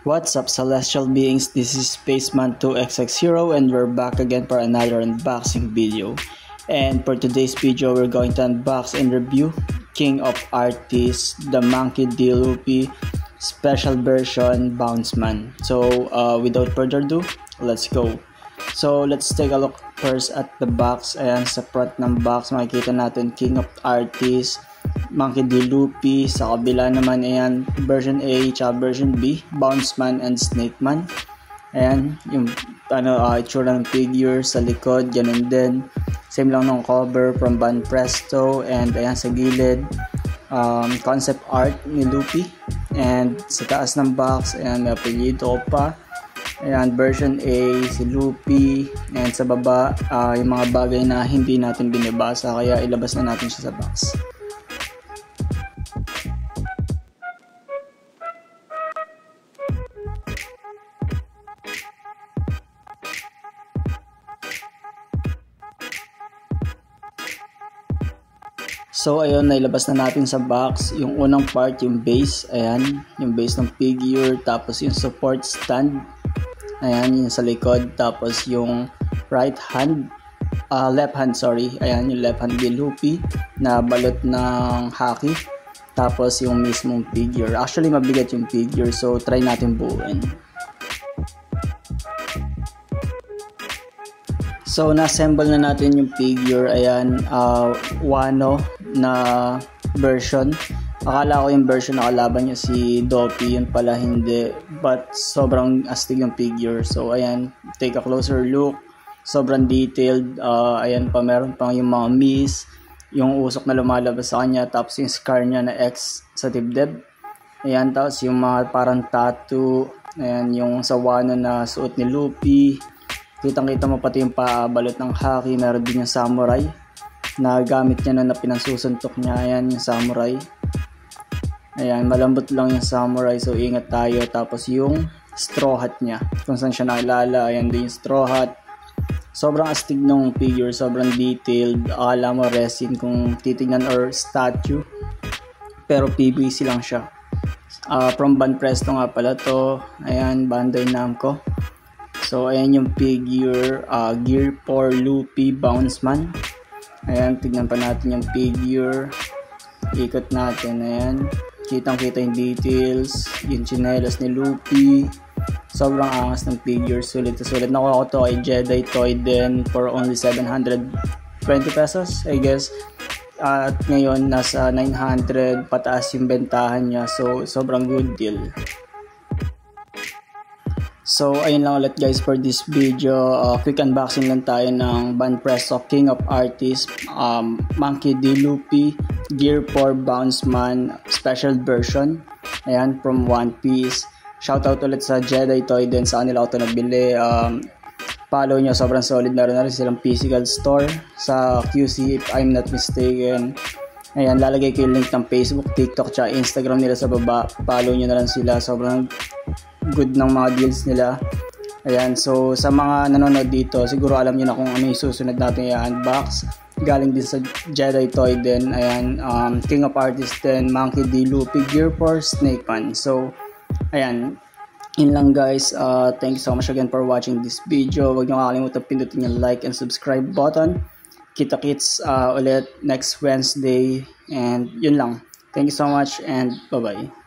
What's up, celestial beings? This is Spaceman 2XX0 and we're back again for another unboxing video. And for today's video, we're going to unbox and review King of Artists, the Monkey D. Luffy Special Version Bounceman. So without further ado, let's go. So let's take a look first at the box. Ayan, sa front ng box makikita natin King of Artists, Monkey D. Luffy. Sa kabila naman, ayan, version A at version B, Bounceman and Snakeman. Ayan, yung itsura ng figure sa likod, ganun din. Same lang ng cover from Ban Presto. And ayan, sa gilid, concept art ni Luffy. And sa taas ng box, ayan, may apelyido pa. Ayan, version A, si Luffy. And sa baba, yung mga bagay na hindi natin binibasa, kaya ilabas na natin siya sa box. So ayun, nailabas na natin sa box yung unang part, yung base. Ayan, yung base ng figure, tapos yung support stand. Ayan, yung sa likod, tapos yung left hand, ayan, yung left hand ni Luffy na balot ng haki. Tapos yung mismong figure. Actually mabigat yung figure, so try natin buuin. So na-assemble na natin yung figure. Ayan, Wano na version. Akala ko yung version na kalaban niya si Doppy, yun pala hindi. But sobrang astig yung figure. So ayan, take a closer look. Sobrang detailed. Ayan pa, meron pang yung mga miss, yung usok na lumalabas sa kanya, tapos yung scar niya na X sa dibdib. Ayan, tapos yung mga parang tattoo. Ayan, yung sa Wano na suot ni Luffy. Kitang-kita mo pati yung pabalot ng haki. Meron din yung samurai na gamit niya na pinansusuntok niya. Ayan yung samurai. Ayan, malambot lang yung samurai, so ingat tayo. Tapos yung straw hat niya, kung saan siya nakilala. Ayan din yung straw hat. Sobrang astig ng figure, sobrang detailed. Akala mo resin kung titignan or statue, pero PVC lang siya. From Ban Presto nga pala to. Ayan, Bandai Namco. So ayan yung figure, gear for Luffy Bounceman. Ayan, tignan pa natin yung figure. Ikot natin, ayan. Kitang-kita yung details, yung chinelas ni Luffy. Sobrang angas ng figure, sulit na sulit. Nakuha ko to ay Jedi Toy din for only 720 pesos, I guess. At ngayon, nasa 900 pataas yung bentahan niya. So, sobrang good deal. So, ayun lang ulit guys for this video. Quick unboxing lang tayo ng Ban Presto King of Artists, Monkey D. Luffy Gear 4 Bounceman Special Version. Ayan, from One Piece. Shoutout ulit sa Jedi Toy din, sa kanila ako ito nabili. Follow nyo, sobrang solid. Meron na rin silang physical store sa QC if I'm not mistaken. Ayan, lalagay ko yung link ng Facebook, TikTok, tsaka Instagram nila sa baba. Follow nyo na lang sila, sobrang good ng mga deals nila. Ayan, so sa mga nanonood dito, siguro alam niyo na kung ano yung susunod natin i-unbox. Galing din sa Jedi Toy din. Ayan, King of Artists din, Monkey D. Luffy Gear 4 Snakeman. So ayan, yun lang guys. Thank you so much again for watching this video. Huwag niyo kakalimutan pindutin yung like and subscribe button. Kita-kits ulit next Wednesday. And yun lang. Thank you so much and bye-bye.